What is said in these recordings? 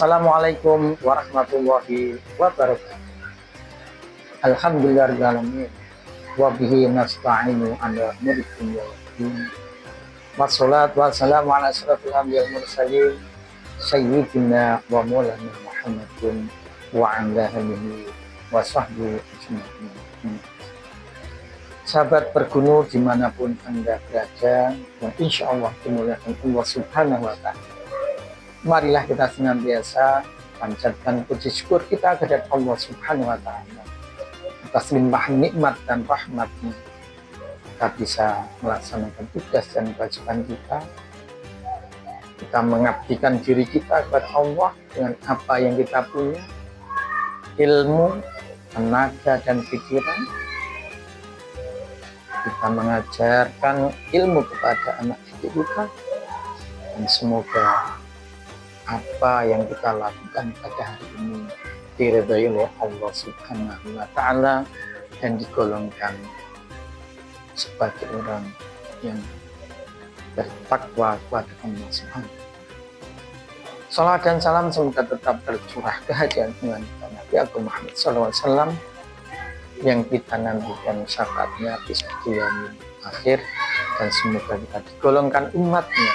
Assalamualaikum warahmatullahi wabarakatuh. Alhamdulillahirrahmanirrahim. Wabihi nasta'inu ala umuri dunya waddin. Wassalatu wassalamu ala asyrafil anbiya'i wal mursalin sayyidina wa maulana Muhammadin wa ala alihi wa sahbihi ajma'in. Sahabat bergunu dimanapun Anda berada, dan insya Allah dimuliakan Allah Subhanahu wa Ta'ala. Marilah kita senantiasa panjatkan puji syukur kita kepada Allah Subhanahu wa Ta'ala atas limpahan nikmat dan rahmat-Nya. Kita bisa melaksanakan tugas dan kewajiban kita. Kita mengabdikan diri kita kepada Allah dengan apa yang kita punya, ilmu, tenaga, dan pikiran. Kita mengajarkan ilmu kepada anak cucu kita, dan semoga apa yang kita lakukan pada hari ini diridhai oleh Allah Subhanahu wa Ta'ala dan digolongkan sebagai orang yang bertakwa kepada Allah Subhanahu. Salam dan salam semoga tetap tercurah kehadiran Nabi Agung Muhammad SAW yang kita nantikan syafaatnya di yaumil akhir, dan semoga kita digolongkan umatnya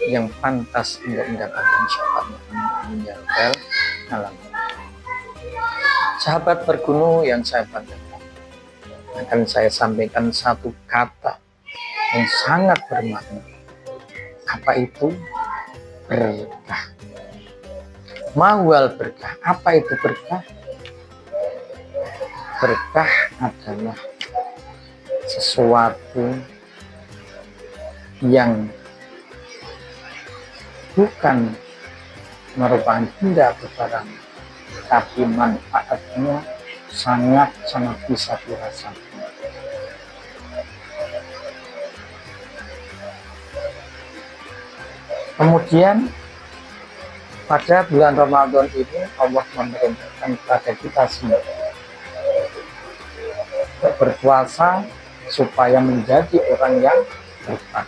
yang pantas untuk mendapatkan syafaatnya. Amin ya rabbal alamin. Sahabat bergunu yang saya banggakan, akan saya sampaikan satu kata yang sangat bermakna. Apa itu? Berkah. Mahwal berkah. Apa itu berkah? Berkah adalah sesuatu yang bukan merupakan benda barang, tapi manfaatnya sangat-sangat bisa dirasakan. Kemudian pada bulan Ramadan ini Allah memerintahkan kepada kita semua untuk berpuasa supaya menjadi orang yang bertakwa.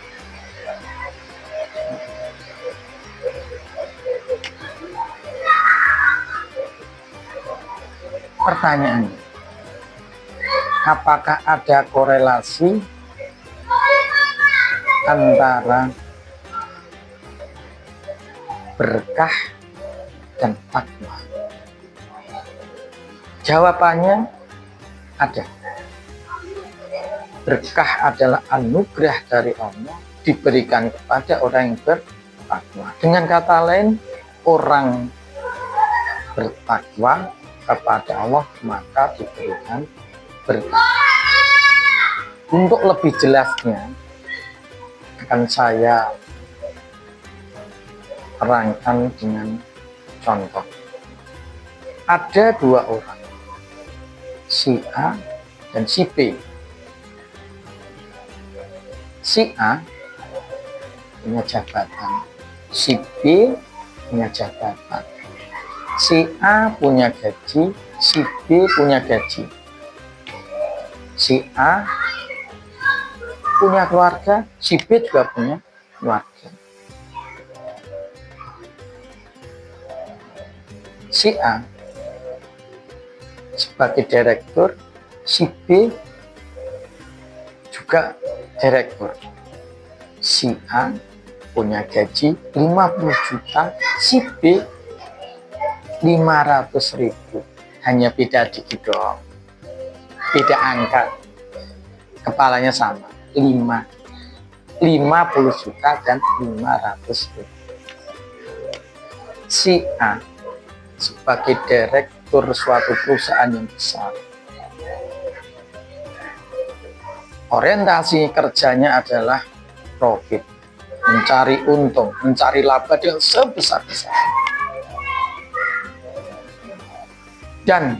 Pertanyaannya, apakah ada korelasi antara berkah dan takwa? Jawabannya ada. Berkah adalah anugerah dari Allah diberikan kepada orang yang bertakwa. Dengan kata lain, orang bertakwa kepada Allah maka diberikan berkah. Untuk lebih jelasnya akan saya terangkan dengan contoh. Ada dua orang, si A dan si B. Si A punya jabatan, si B punya jabatan. Si A punya gaji, si B punya gaji. Si A punya keluarga, si B juga punya keluarga. Si A sebagai direktur, si B juga direktur. Si A punya gaji 50 juta, si B 500.000. Hanya beda dikit doang, beda angka, kepalanya sama, 50 juta dan 500.000. Si A sebagai direktur suatu perusahaan yang besar, orientasi kerjanya adalah profit, mencari untung, mencari laba yang sebesar-besarnya. Dan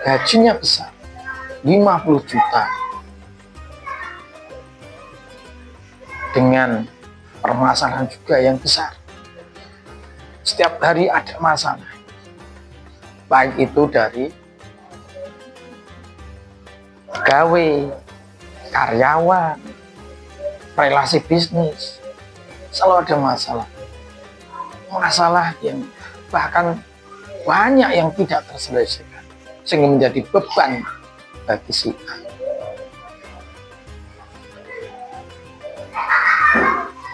gajinya besar, 50 juta. Dengan permasalahan juga yang besar. Setiap hari ada masalah. Baik itu dari pegawai, karyawan, relasi bisnis, selalu ada masalah. Masalah yang bahkan banyak yang tidak terselesaikan, sehingga menjadi beban bagi si A.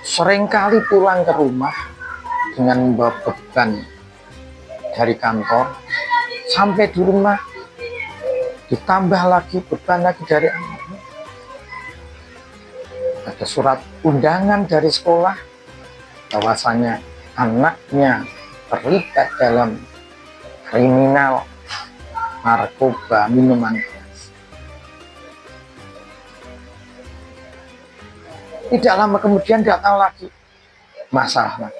Seringkali pulang ke rumah dengan membawa beban dari kantor, sampai di rumah ditambah lagi beban lagi dari anaknya. Ada surat undangan dari sekolah bahwasanya anaknya terlibat dalam kriminal narkoba, minuman keras. Tidak lama kemudian datang lagi masalah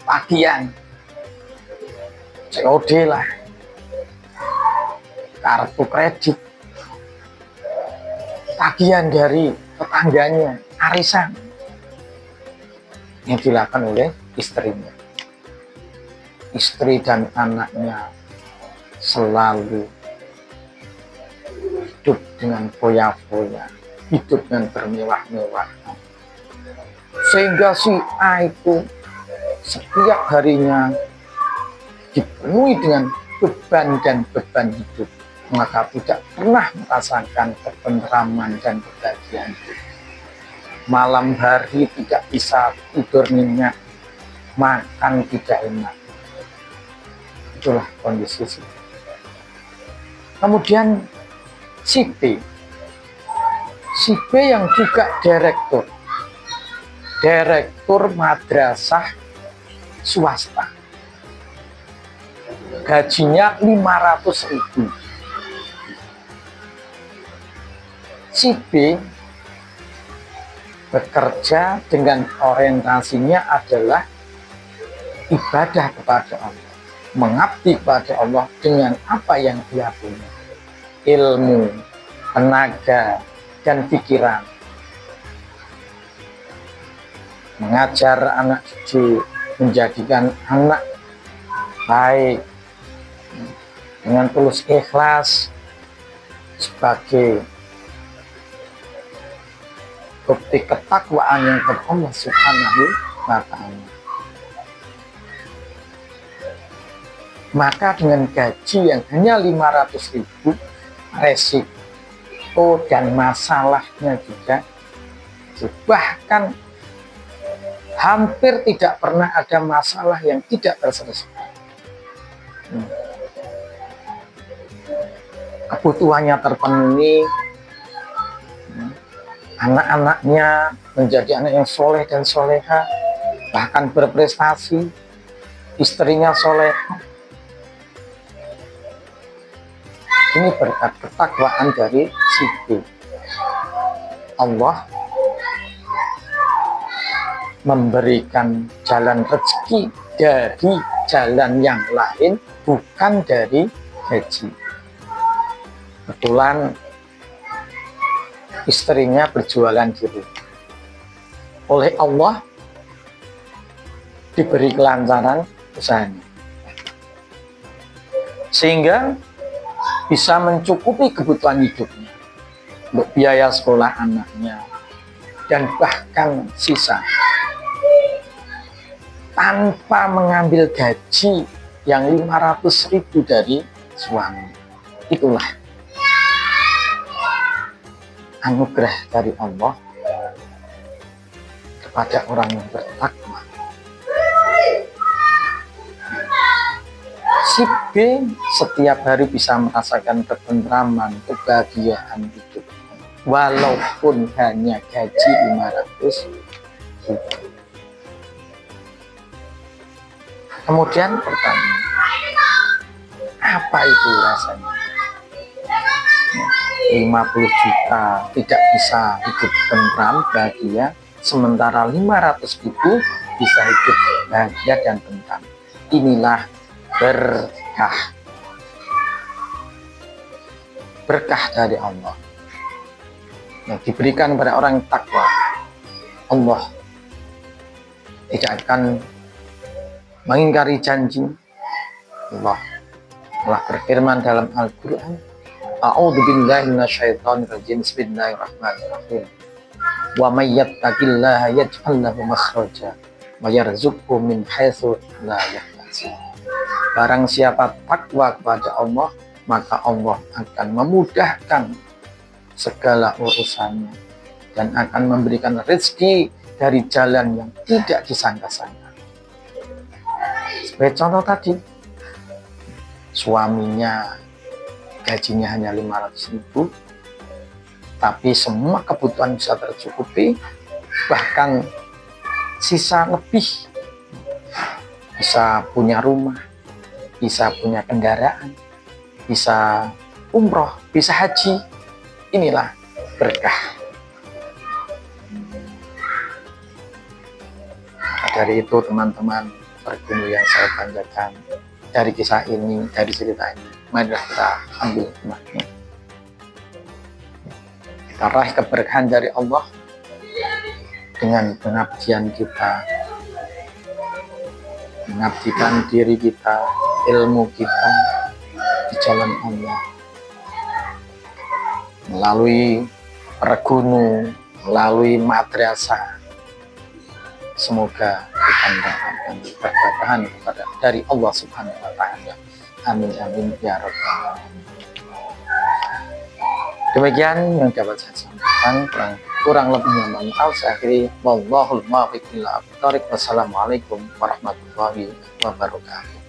tagihan, COD lah, kartu kredit, tagihan dari tetangganya, arisan yang dilakukan oleh istrinya. Istri dan anaknya selalu hidup dengan foya-foya, hidup dengan bermewah-mewah, sehingga si A itu setiap harinya dipenuhi dengan beban dan beban hidup, maka tidak pernah merasakan ketentraman dan kebahagiaan hidup. Malam hari tidak bisa tidur nyenyak, makan tidak enak. Itulah kondisi si. Kemudian si B yang juga direktur madrasah swasta, gajinya 500.000. Si B bekerja dengan orientasinya adalah ibadah kepada Allah, mengabdi kepada Allah dengan apa yang dia punya, ilmu, tenaga, dan pikiran. Mengajar anak cucu, menjadikan anak baik dengan tulus ikhlas sebagai bukti ketakwaan yang kepada Allah Subhanahu wa Ta'ala. Maka dengan gaji yang hanya 500.000, resiko dan masalahnya juga bahkan hampir tidak pernah ada masalah yang tidak terselesaikan. Kebutuhannya terpenuhi, anak-anaknya menjadi anak yang soleh dan soleha, bahkan berprestasi, istrinya soleha. Ini berkat ketakwaan dari si B. Allah memberikan jalan rezeki dari jalan yang lain, bukan dari gaji. Kebetulan istrinya berjualan di rumah. Oleh Allah diberi kelancaran usahanya, sehingga bisa mencukupi kebutuhan hidupnya, untuk biaya sekolah anaknya, dan bahkan sisa, tanpa mengambil gaji yang 500.000 dari suami. Itulah anugerah dari Allah kepada orang yang bertakwa. Si B setiap hari bisa merasakan ketentraman, kebahagiaan hidup, walaupun hanya gaji 500.000. Kemudian pertanyaan, apa itu rasanya? 50 juta tidak bisa hidup tentram, bahagia, sementara 500.000 bisa hidup bahagia dan tentram. Inilah berkah dari Allah yang diberikan kepada orang takwa. Allah tidak akan mengingkari janji. Allah telah berfirman dalam Al-Quran, A'udzubillahi minasyaitonir rajim, bismillahirrahmanirrahim, wa may yattaqillaha yaj'al lahu makhraja wa yarzuqhu min haitsu la yahtasib. haji. Barang siapa takwa kepada Allah, maka Allah akan memudahkan segala urusannya dan akan memberikan rezeki dari jalan yang tidak disangka-sangka. Sebagai contoh tadi, suaminya gajinya hanya 500.000, tapi semua kebutuhan bisa tercukupi, bahkan sisa lebih, bisa punya rumah, bisa punya kendaraan, bisa umroh, bisa haji. Inilah berkah. Dari itu teman-teman bergunu yang saya banggakan, dari kisah ini, dari cerita ini, marilah kita ambil hikmahnya. Kita raih keberkahan dari Allah dengan pengabdian kita, mengabdikan diri kita, ilmu kita di jalan Allah, melalui pergunu, melalui madrasah. Semoga kita mendapatkan keberkahan dari Allah Subhanahu wa Ta'ala. Amin amin ya rabbal alamin. Demikian yang dapat saya sampaikan, kurang lebihnya mohon maaf. Saya akhiri, wallahul muwaffiq ila aqwamit thoriq. Wassalamualaikum warahmatullahi wabarakatuh.